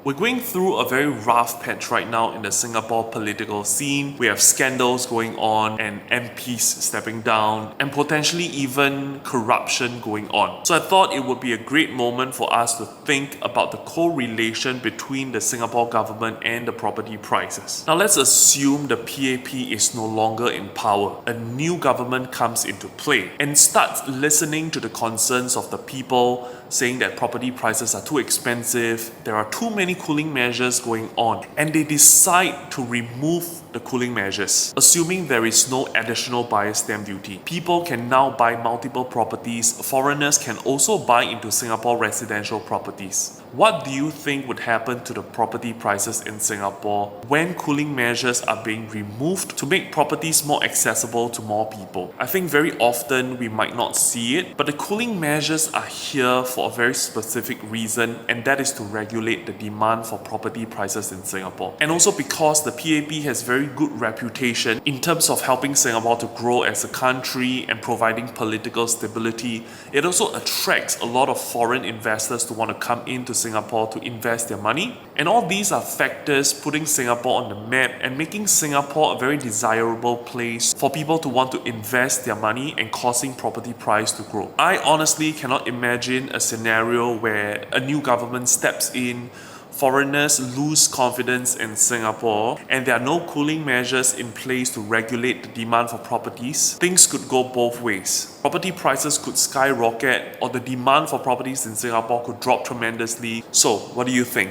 We're going through a very rough patch right now in the Singapore political scene. We have scandals going on and MPs stepping down and potentially even corruption going on. So I thought it would be a great moment for us to think about the correlation between the Singapore government and the property prices. Now let's assume the PAP is no longer in power. A new government comes into play and starts listening to the concerns of the people, saying that property prices are too expensive, there are too many cooling measures going on, and they decide to remove the cooling measures. Assuming there is no additional buyer's stamp duty, people can now buy multiple properties. Foreigners can also buy into Singapore residential properties. What do you think would happen to the property prices in Singapore when cooling measures are being removed to make properties more accessible to more people? I think very often we might not see it, but the cooling measures are here for a very specific reason, and that is to regulate the demand for property prices in Singapore. And also because the PAP has very good reputation in terms of helping Singapore to grow as a country and providing political stability, it also attracts a lot of foreign investors to want to come into Singapore to invest their money. And all these are factors putting Singapore on the map and making Singapore a very desirable place for people to want to invest their money and causing property price to grow. I honestly cannot imagine a scenario where a new government steps in, foreigners lose confidence in Singapore, and there are no cooling measures in place to regulate the demand for properties. Things could go both ways. Property prices could skyrocket, or the demand for properties in Singapore could drop tremendously. So, what do you think?